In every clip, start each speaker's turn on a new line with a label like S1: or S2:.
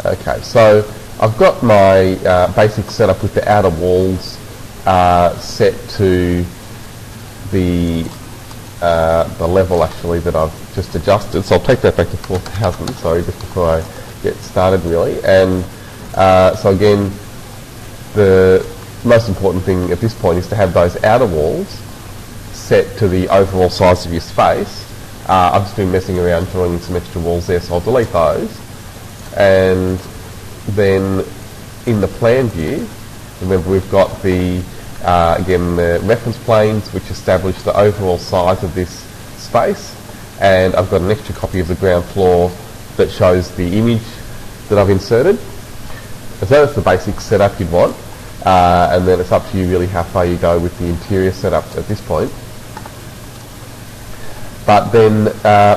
S1: Okay, so I've got my basic setup with the outer walls set to the level actually that I've just adjusted. So I'll take that back to 4,000, sorry, just before I get started really. And so again, the most important thing at this point is to have those outer walls set to the overall size of your space. I've just been messing around drawing in some extra walls there, so I'll delete those. And then in the plan view, remember we've got the again the reference planes which establish the overall size of this space, and I've got an extra copy of the ground floor that shows the image that I've inserted. So that's the basic setup you'd want, and then it's up to you really how far you go with the interior setup at this point. But then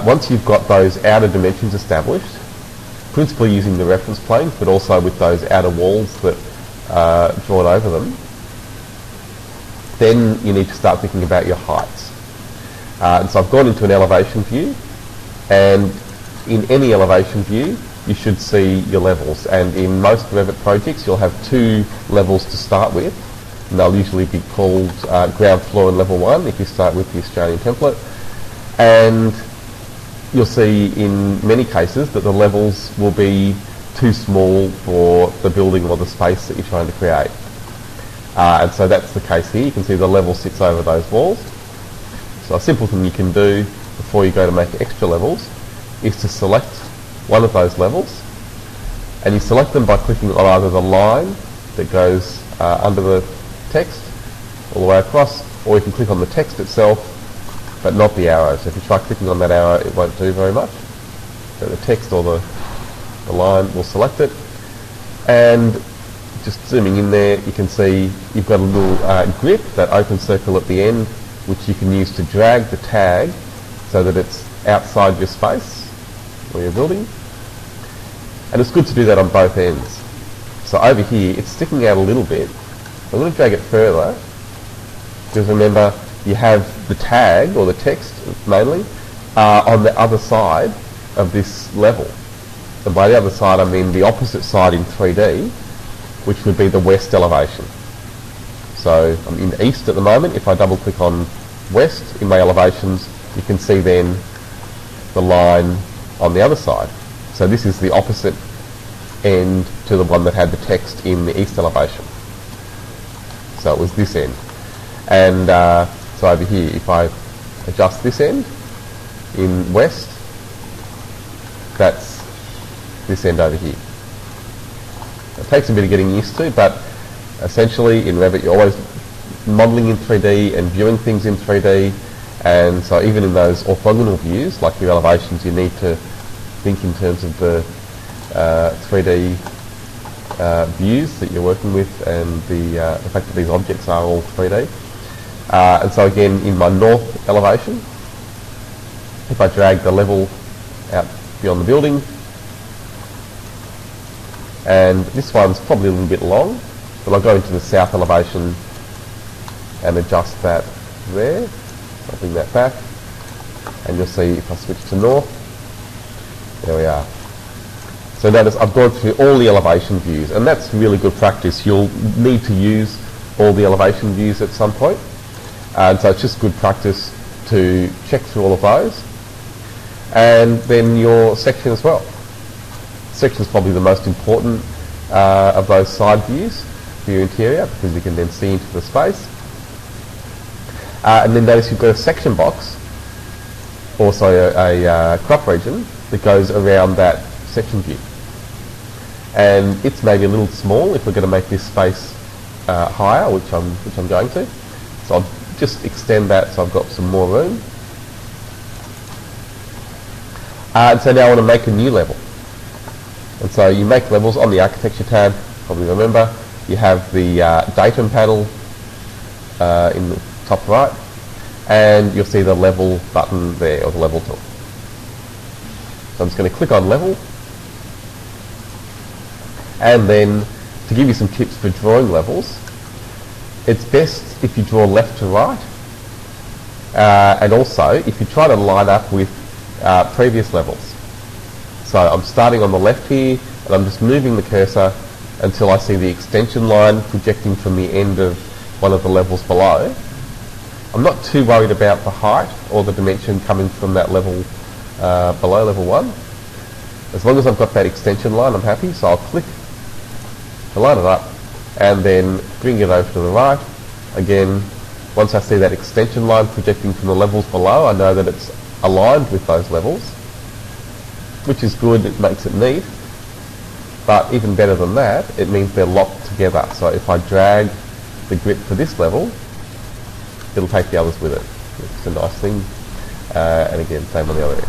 S1: once you've got those outer dimensions established, principally using the reference planes, but also with those outer walls that are drawn over them, then you need to start thinking about your heights. And so I've gone into an elevation view, and in any elevation view you should see your levels, and in most Revit projects you'll have two levels to start with, and they'll usually be called ground floor and level 1 if you start with the Australian template. And you'll see in many cases that the levels will be too small for the building or the space that you're trying to create. And so that's the case here. You can see the level sits over those walls. So a simple thing you can do before you go to make extra levels is to select one of those levels, and you select them by clicking on either the line that goes under the text all the way across, or you can click on the text itself but not the arrow. So if you try clicking on that arrow, it won't do very much. So the text or the line will select it, and just zooming in there, you can see you've got a little grip, that open circle at the end, which you can use to drag the tag so that it's outside your space or your building. And it's good to do that on both ends. So over here, it's sticking out a little bit. I'm going to drag it further, because remember, you have the tag, or the text mainly, on the other side of this level. And by the other side, I mean the opposite side in 3D, which would be the west elevation. So I'm in the east at the moment. If I double click on west in my elevations, you can see then the line on the other side. So this is the opposite end to the one that had the text in the east elevation. So it was this end. And so over here, if I adjust this end in west, that's this end over here. It takes a bit of getting used to, but essentially in Revit you're always modelling in 3D and viewing things in 3D, and so even in those orthogonal views, like your elevations, you need to think in terms of the 3D views that you're working with, and the fact that these objects are all 3D. And so again, in my north elevation, if I drag the level out beyond the building, and this one's probably a little bit long, but I'll go into the south elevation and adjust that there. I'll bring that back, and you'll see if I switch to north, there we are. So notice I've gone through all the elevation views, and that's really good practice. You'll need to use all the elevation views at some point, and so it's just good practice to check through all of those. And then your section as well. Section is probably the most important of those side views for your interior, because you can then see into the space. And then notice you've got a section box, also a crop region that goes around that section view. And it's maybe a little small if we're going to make this space higher, which I'm going to. So I'll just extend that so I've got some more room. And so now I want to make a new level. And so you make levels on the architecture tab, probably remember. You have the datum panel in the top right, and you'll see the level button there, or the level tool. So I'm just going to click on level, and then to give you some tips for drawing levels, it's best if you draw left to right, and also if you try to line up with previous levels. So I'm starting on the left here, and I'm just moving the cursor until I see the extension line projecting from the end of one of the levels below. I'm not too worried about the height or the dimension coming from that level below level 1. As long as I've got that extension line, I'm happy. So I'll click to line it up and then bring it over to the right. Again, once I see that extension line projecting from the levels below, I know that it's aligned with those levels, which is good. It makes it neat. But even better than that, it means they're locked together. So if I drag the grit for this level, it'll take the others with it. It's a nice thing. And again, same on the other edge.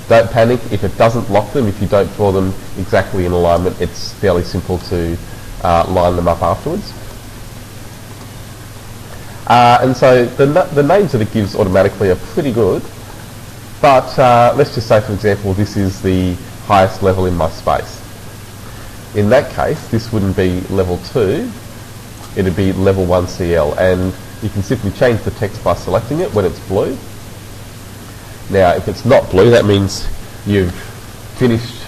S1: Don't panic if it doesn't lock them, if you don't draw them exactly in alignment. It's fairly simple to line them up afterwards. And so the names that it gives automatically are pretty good. But let's just say, for example, this is the highest level in my space. In that case, this wouldn't be level 2, it'd be level 1 CL, and you can simply change the text by selecting it when it's blue. Now, if it's not blue, that means you've finished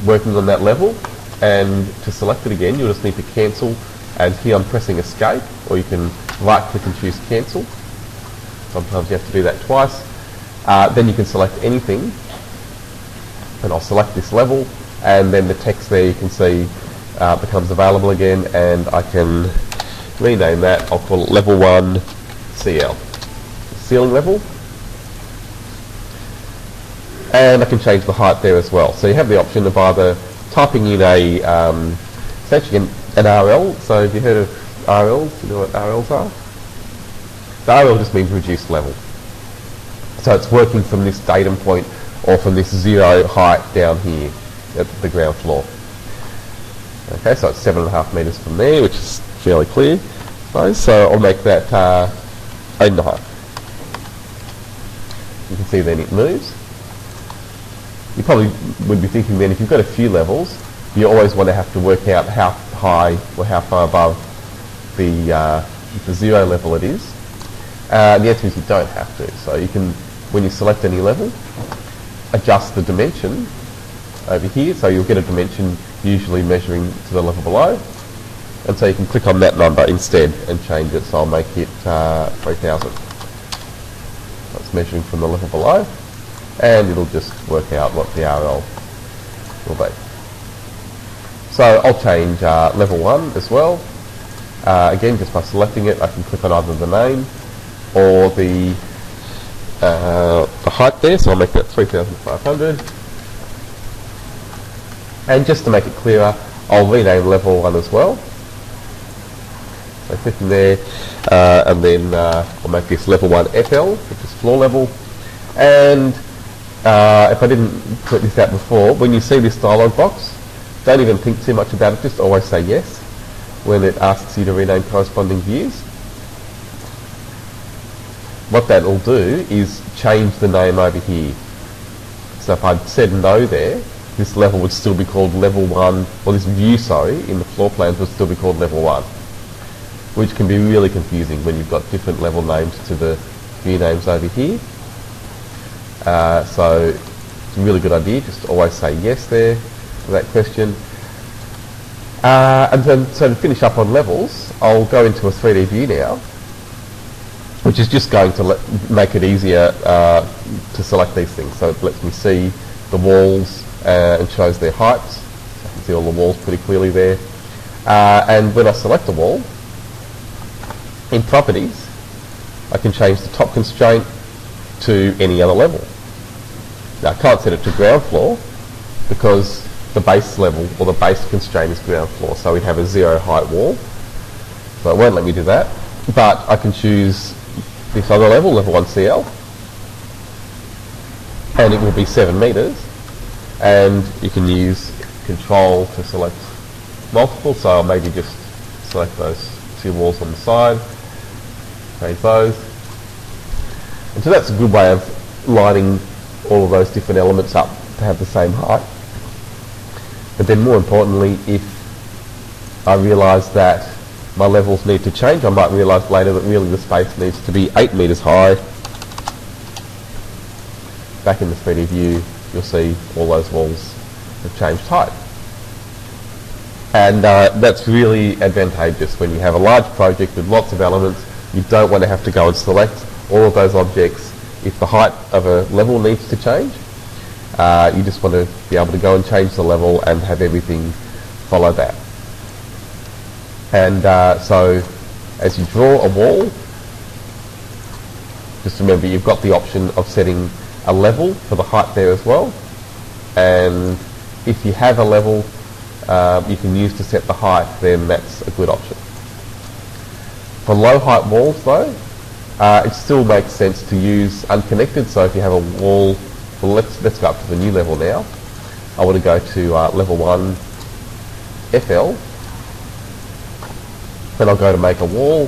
S1: working on that level, and to select it again, you'll just need to cancel, and here I'm pressing escape, or you can right click and choose cancel. Sometimes you have to do that twice. Then you can select anything, and I'll select this level, and then the text there you can see becomes available again, and I can rename that. I'll call it level 1 CL, ceiling level, and I can change the height there as well. So you have the option of either typing in it's actually an RL. So have you heard of RLs? Do you know what RLs are? The RL just means reduced level. So it's working from this datum point or from this 0 height down here at the ground floor. Okay, so it's 7.5 metres from there, which is fairly clear. So I'll make that 8.5. You can see then it moves. You probably would be thinking then, if you've got a few levels, you always want to have to work out how high or how far above the 0 level it is. The answer is you don't have to. So you can, when you select any level, adjust the dimension over here. So you'll get a dimension usually measuring to the level below. And so you can click on that number instead and change it. So I'll make it 3000. So it's measuring from the level below. And it'll just work out what the RL will be. So I'll change level 1 as well. Again, just by selecting it, I can click on either the name or the height there. So I'll make that 3500. And just to make it clearer, I'll rename level 1 as well. So clicking there, and then I'll make this level 1 FL, which is floor level. And if I didn't put this out before, when you see this dialog box, don't even think too much about it, just always say yes when it asks you to rename corresponding views. What that will do is change the name over here. So if I'd said no there, this level would still be called level 1, or this view, sorry, in the floor plans would still be called level 1, which can be really confusing when you've got different level names to the view names over here. So it's a really good idea just to always say yes there to that question. And then, so to finish up on levels, I'll go into a 3D view now, which is just going to make it easier to select these things. So it lets me see the walls and shows their heights. So I can see all the walls pretty clearly there. And when I select a wall, in properties, I can change the top constraint to any other level. Now I can't set it to ground floor because the base level or the base constraint is ground floor, so we'd have a 0 height wall. So it won't let me do that. But I can choose this other level, level 1 CL, and it will be 7 metres. And you can use control to select multiple, so I'll maybe just select those 2 walls on the side, change those. And so that's a good way of lining all of those different elements up to have the same height. But then more importantly, if I realise that my levels need to change, I might realise later that really the space needs to be 8 metres high. Back in the 3D view, you'll see all those walls have changed height. And that's really advantageous when you have a large project with lots of elements. You don't want to have to go and select all of those objects if the height of a level needs to change. You just want to be able to go and change the level and have everything follow that. And so as you draw a wall, just remember you've got the option of setting a level for the height there as well. And if you have a level you can use to set the height, then that's a good option. For low height walls though, it still makes sense to use unconnected. So if you have a wall, well, let's go up to the new level now. I want to go to level 1 FL. Then I'll go to make a wall,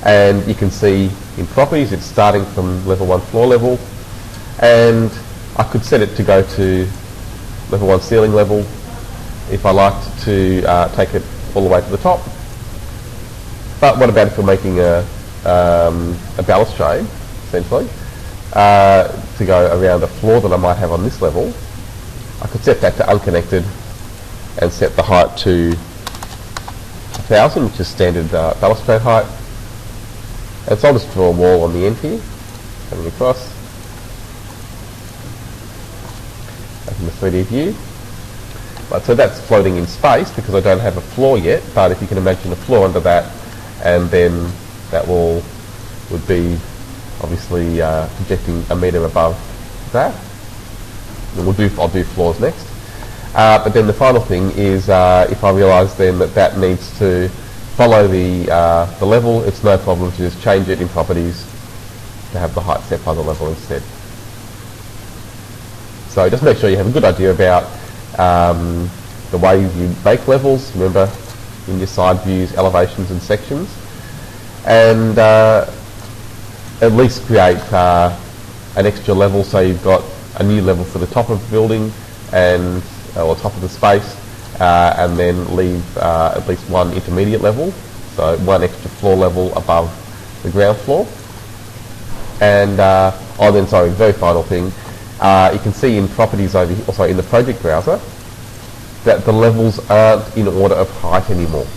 S1: and you can see in properties it's starting from level 1 floor level, and I could set it to go to level 1 ceiling level if I liked to take it all the way to the top. But what about if we're making a balustrade, essentially, to go around a floor that I might have on this level? I could set that to unconnected and set the height to 1000, which is standard balustrade height. And so I'll just draw a wall on the end here, coming across. Open the 3D view. Right, so that's floating in space because I don't have a floor yet, but if you can imagine a floor under that, and then that wall would be obviously projecting a metre above that. And I'll do floors next. But then the final thing is if I realise then that needs to follow the level, it's no problem to just change it in properties to have the height set by the level instead. So just make sure you have a good idea about the way you make levels. Remember, in your side views, elevations and sections, and at least create an extra level, so you've got a new level for the top of the building and or top of the space, and then leave at least one intermediate level, so one extra floor level above the ground floor. And very final thing, you can see in properties over here, also in the project browser, that the levels aren't in order of height anymore.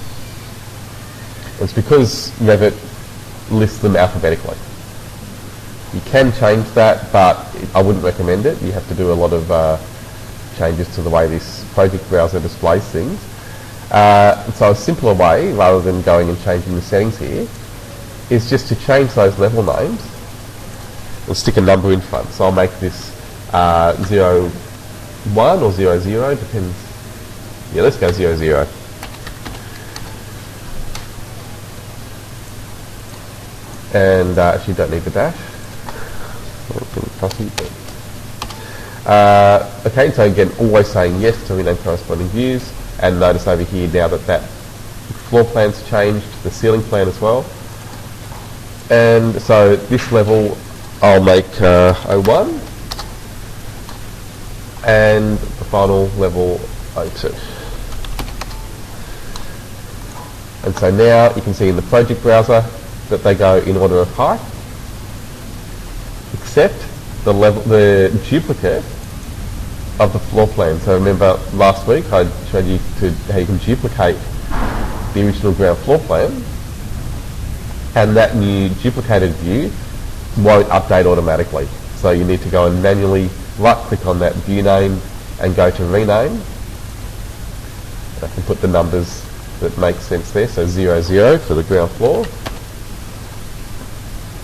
S1: It's because Revit lists them alphabetically. You can change that, but I wouldn't recommend it. You have to do a lot of changes to the way this project browser displays things. So a simpler way, rather than going and changing the settings here, is just to change those level names and stick a number in front. So I'll make this 01 or 00, depends. Yeah, let's go 00. And actually don't need the dash. Okay, so again, always saying yes to rename corresponding views, and notice over here now that floor plan's changed, the ceiling plan as well. And so this level I'll make 01, and the final level 02. And so now you can see in the project browser that they go in order of height, except the duplicate of the floor plan. So remember last week I showed you how you can duplicate the original ground floor plan, and that new duplicated view won't update automatically. So you need to go and manually right click on that view name and go to rename. I can put the numbers that make sense there, so 00 for the ground floor.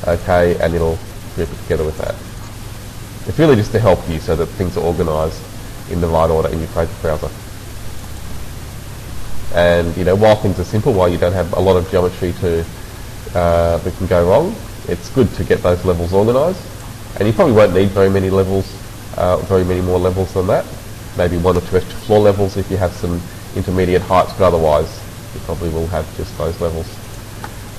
S1: Okay, and it'll group it together with that. It's really just to help you so that things are organised in the right order in your project browser. And while things are simple, while you don't have a lot of geometry that can go wrong, it's good to get those levels organised. And you probably won't need very many levels, very many more levels than that. Maybe one or two extra floor levels if you have some intermediate heights, but otherwise you probably will have just those levels.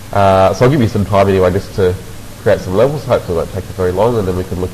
S1: So I'll give you some time anyway just to create some levels. Hopefully it won't take you very long, and then we can look at